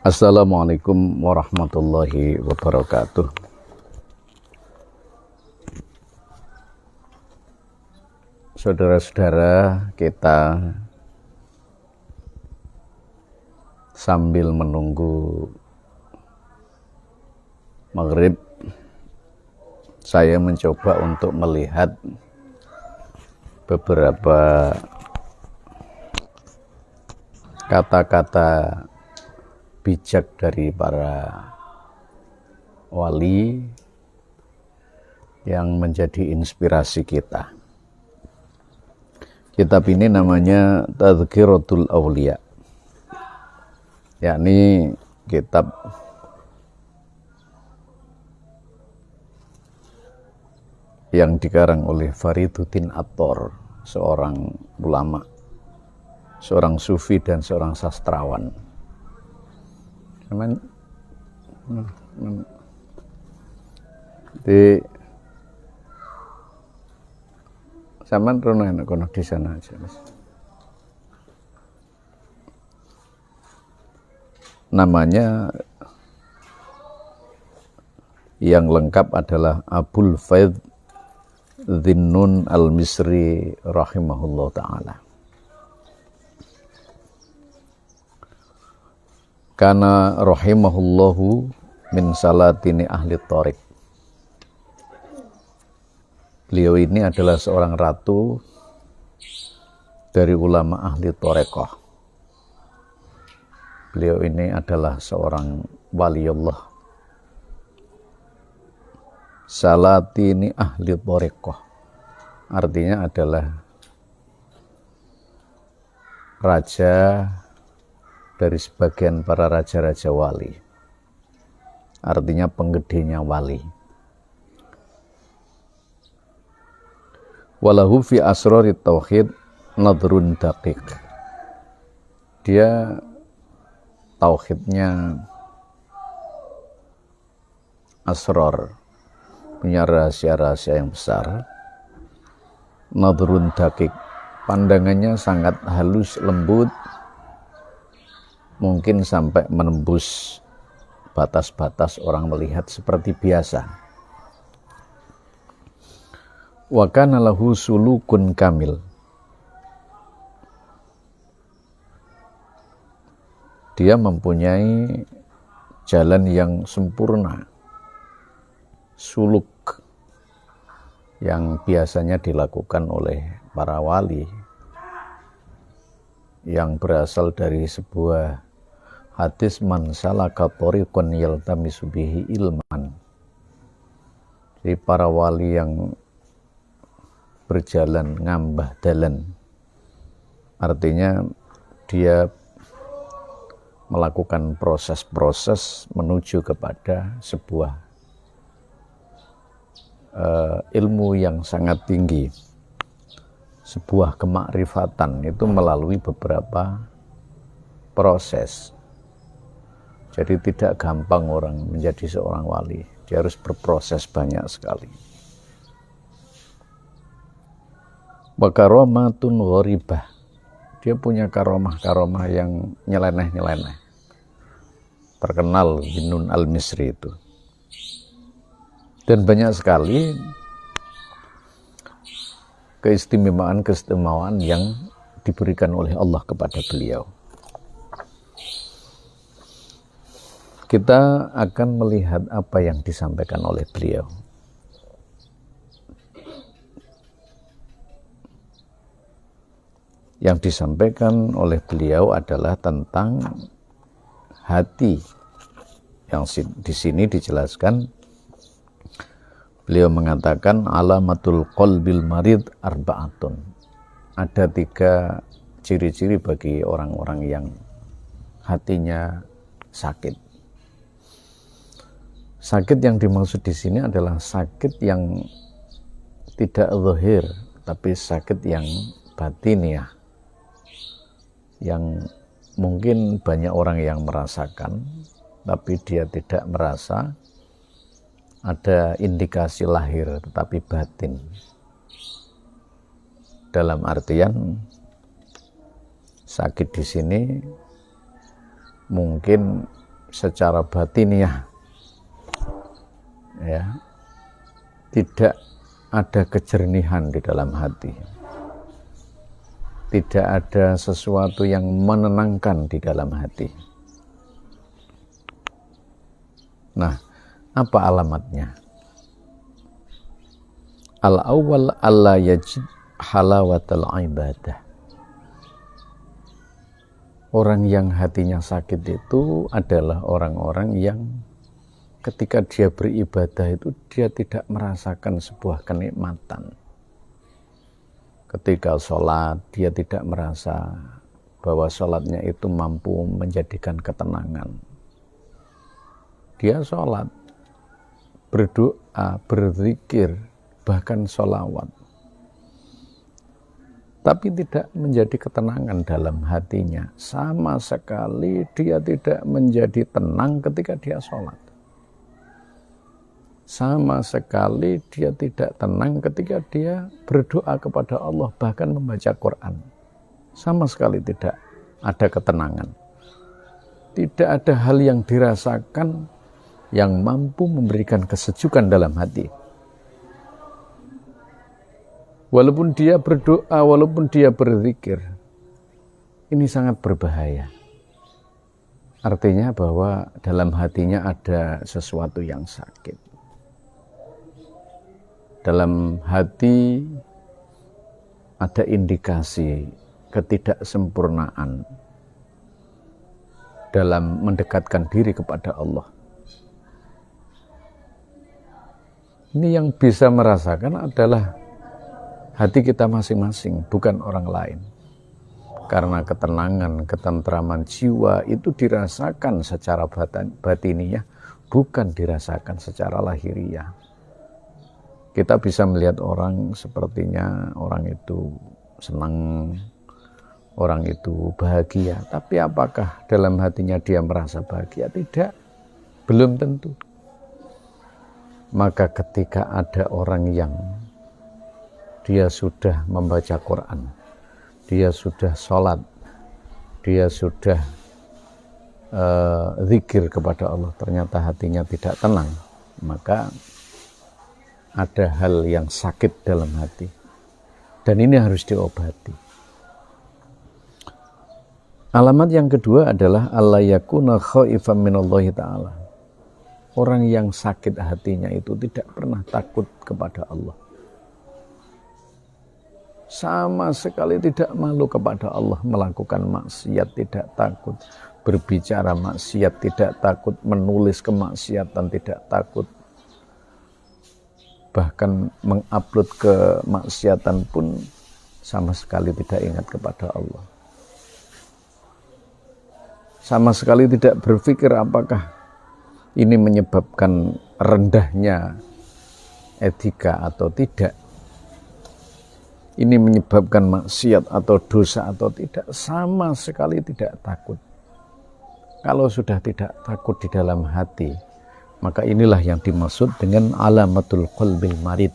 Assalamualaikum warahmatullahi wabarakatuh. Saudara-saudara, kita sambil menunggu maghrib, saya mencoba untuk melihat beberapa kata-kata bijak dari para wali yang menjadi inspirasi kita. Kitab ini namanya Tadhkiratul Auliya, yakni kitab yang dikarang oleh Fariduddin Attor, seorang ulama, seorang sufi dan seorang sastrawan. Di Saman rono enak kono di sana aja, Mas. Namanya yang lengkap adalah Abul Faid Dhinnun Al-Misri rahimahullah ta'ala. Kana rahimahullahu min salatini ahli thariq. Beliau ini adalah seorang ratu dari ulama ahli thariqah. Beliau ini adalah seorang waliullah. Salatini ahli thariqah artinya adalah raja dari sebagian para raja-raja wali. Artinya penggedenya wali. Walahu fi asrari tauhid nadrun daqiq. Dia tauhidnya asrar, punya rahasia-rahasia yang besar. Nadrun daqiq, pandangannya sangat halus lembut, mungkin sampai menembus batas-batas orang melihat seperti biasa. Wa kana lahu sulukun kamil. Dia mempunyai jalan yang sempurna, suluk yang biasanya dilakukan oleh para wali, yang berasal dari sebuah hadis, man salaka thariqan yaltamisu bihi ilman. Jadi para wali yang berjalan ngambah dalan, artinya dia melakukan proses-proses menuju kepada sebuah ilmu yang sangat tinggi, sebuah kemakrifatan, itu melalui beberapa proses. Jadi tidak gampang orang menjadi seorang wali, dia harus berproses banyak sekali. Wa karomatun gharibah, dia punya karomah-karomah yang nyeleneh-nyeleneh. Terkenal Dhinnun Al-Misri itu. Dan banyak sekali keistimewaan yang diberikan oleh Allah kepada beliau. Kita akan melihat apa yang disampaikan oleh beliau. Yang disampaikan oleh beliau adalah tentang hati, yang di sini dijelaskan. Beliau mengatakan alamatul qalbil marid arba'atun. Ada 3 ciri-ciri bagi orang-orang yang hatinya sakit. Sakit yang dimaksud di sini adalah sakit yang tidak zahir, tapi sakit yang batiniah, yang mungkin banyak orang yang merasakan, tapi dia tidak merasa ada indikasi lahir, tetapi batin. Dalam artian sakit di sini mungkin secara batiniah, ya, tidak ada kejernihan di dalam hati, tidak ada sesuatu yang menenangkan di dalam hati. Nah, apa alamatnya? Al-awwal alla yajid halawatal ibadah. Orang yang hatinya sakit itu adalah orang-orang yang ketika dia beribadah itu dia tidak merasakan sebuah kenikmatan. Ketika sholat dia tidak merasa bahwa sholatnya itu mampu menjadikan ketenangan. Dia sholat, berdoa, berzikir, bahkan sholawat, tapi tidak menjadi ketenangan dalam hatinya. Sama sekali dia tidak menjadi tenang ketika dia sholat. Sama sekali dia tidak tenang ketika dia berdoa kepada Allah, bahkan membaca Quran. Sama sekali tidak ada ketenangan. Tidak ada hal yang dirasakan yang mampu memberikan kesejukan dalam hati. Walaupun dia berdoa, walaupun dia berzikir, ini sangat berbahaya. Artinya bahwa dalam hatinya ada sesuatu yang sakit. Dalam hati ada indikasi ketidaksempurnaan dalam mendekatkan diri kepada Allah. Ini yang bisa merasakan adalah hati kita masing-masing, bukan orang lain. Karena ketenangan, ketentraman jiwa itu dirasakan secara batiniah, bukan dirasakan secara lahiriah. Kita bisa melihat orang sepertinya orang itu senang, orang itu bahagia. Tapi apakah dalam hatinya dia merasa bahagia? Tidak, belum tentu. Maka ketika ada orang yang dia sudah membaca Quran, dia sudah sholat, dia sudah zikir kepada Allah, ternyata hatinya tidak tenang, maka ada hal yang sakit dalam hati. Dan ini harus diobati. Alamat yang kedua adalah alla yakuna khaifan minallahi ta'ala. Orang yang sakit hatinya itu tidak pernah takut kepada Allah. Sama sekali tidak malu kepada Allah, melakukan maksiat tidak takut, berbicara maksiat tidak takut, menulis kemaksiatan tidak takut, bahkan mengupload kemaksiatan pun sama sekali tidak ingat kepada Allah. Sama sekali tidak berpikir apakah ini menyebabkan rendahnya etika atau tidak. Ini menyebabkan maksiat atau dosa atau tidak, sama sekali tidak takut. Kalau sudah tidak takut di dalam hati, maka inilah yang dimaksud dengan alamatul qalbil marid.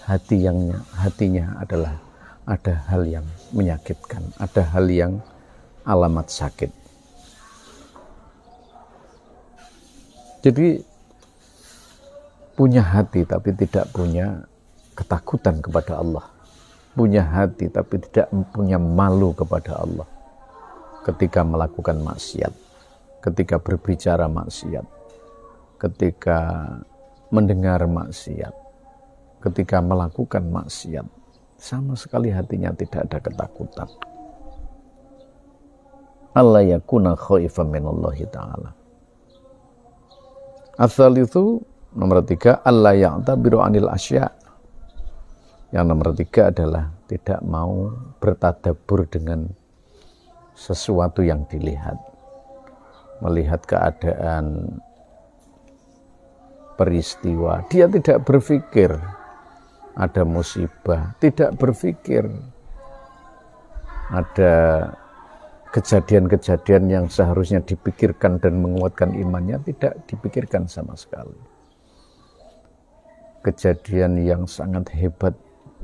Hatinya adalah ada hal yang menyakitkan, ada hal yang alamat sakit. Jadi punya hati tapi tidak punya ketakutan kepada Allah. Punya hati tapi tidak punya malu kepada Allah ketika melakukan maksiat, ketika berbicara maksiat, ketika mendengar maksiat, ketika melakukan maksiat, sama sekali hatinya tidak ada ketakutan. Alla yakuna khaifan minallahi ta'ala. Asal itu nomor 3, alla ya'tabiru anil asya'. Yang nomor 3 adalah tidak mau bertadabbur dengan sesuatu yang dilihat. Melihat keadaan, peristiwa, dia tidak berpikir ada musibah, tidak berpikir ada kejadian-kejadian yang seharusnya dipikirkan dan menguatkan imannya, tidak dipikirkan sama sekali. Kejadian yang sangat hebat,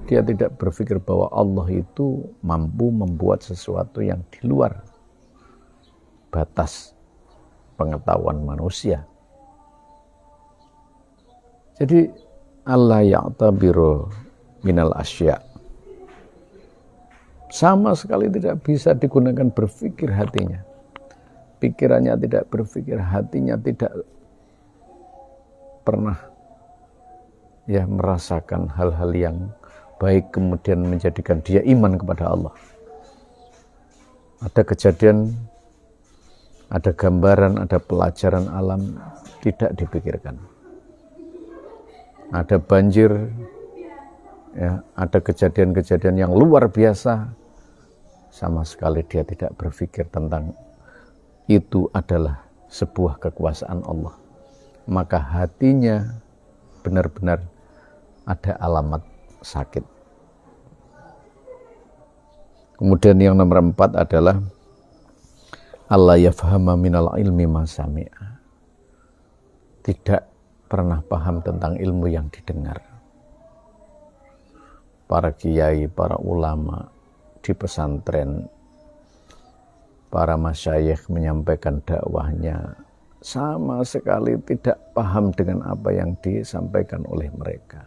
dia tidak berpikir bahwa Allah itu mampu membuat sesuatu yang di luar batas pengetahuan manusia. Jadi Allah ya'tabiru minal asya, sama sekali tidak bisa digunakan berpikir hatinya. Pikirannya tidak berpikir, hatinya tidak pernah merasakan hal-hal yang baik kemudian menjadikan dia iman kepada Allah. Ada kejadian, ada gambaran, ada pelajaran alam, tidak dipikirkan. Ada banjir, ada kejadian-kejadian yang luar biasa, sama sekali dia tidak berpikir tentang itu adalah sebuah kekuasaan Allah. Maka hatinya benar-benar ada alamat sakit. Kemudian yang nomor 4 adalah Allah yafhama minal ilmi ma sami'a. Tidak pernah paham tentang ilmu yang didengar. Para kiai, para ulama di pesantren, para masyayikh menyampaikan dakwahnya, sama sekali tidak paham dengan apa yang disampaikan oleh mereka.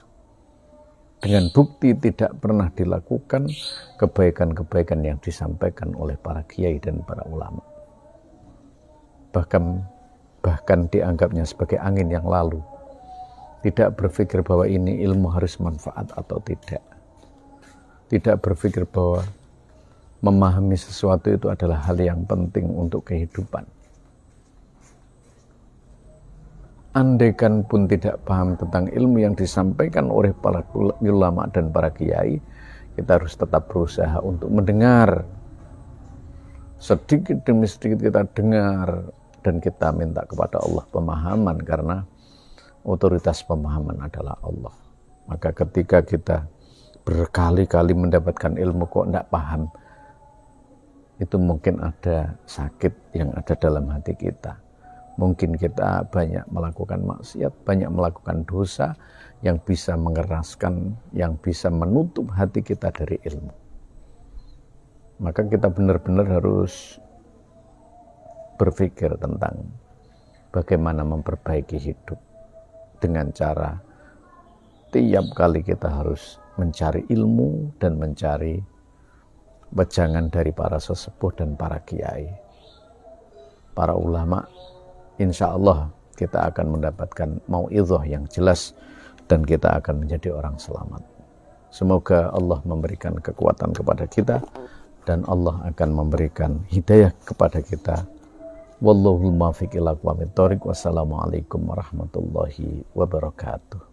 Dengan bukti tidak pernah dilakukan kebaikan-kebaikan yang disampaikan oleh para kiai dan para ulama. Bahkan dianggapnya sebagai angin yang lalu. Tidak berpikir bahwa ini ilmu harus manfaat atau tidak. Tidak berpikir bahwa memahami sesuatu itu adalah hal yang penting untuk kehidupan. Andaikan pun tidak paham tentang ilmu yang disampaikan oleh para ulama dan para kiai, kita harus tetap berusaha untuk mendengar. Sedikit demi sedikit kita dengar dan kita minta kepada Allah pemahaman, karena otoritas pemahaman adalah Allah. Maka ketika kita berkali-kali mendapatkan ilmu kok tidak paham, itu mungkin ada sakit yang ada dalam hati kita. Mungkin kita banyak melakukan maksiat, banyak melakukan dosa yang bisa mengeraskan, yang bisa menutup hati kita dari ilmu. Maka kita benar-benar harus berpikir tentang bagaimana memperbaiki hidup dengan cara tiap kali kita harus mencari ilmu dan mencari wejangan dari para sesepuh dan para kiai, para ulama. Insya Allah kita akan mendapatkan mau'idhah yang jelas dan kita akan menjadi orang selamat. Semoga Allah memberikan kekuatan kepada kita dan Allah akan memberikan hidayah kepada kita. Wallahul muwaffiq ila aqwamit thoriq. Wassalamualaikum warahmatullahi wabarakatuh.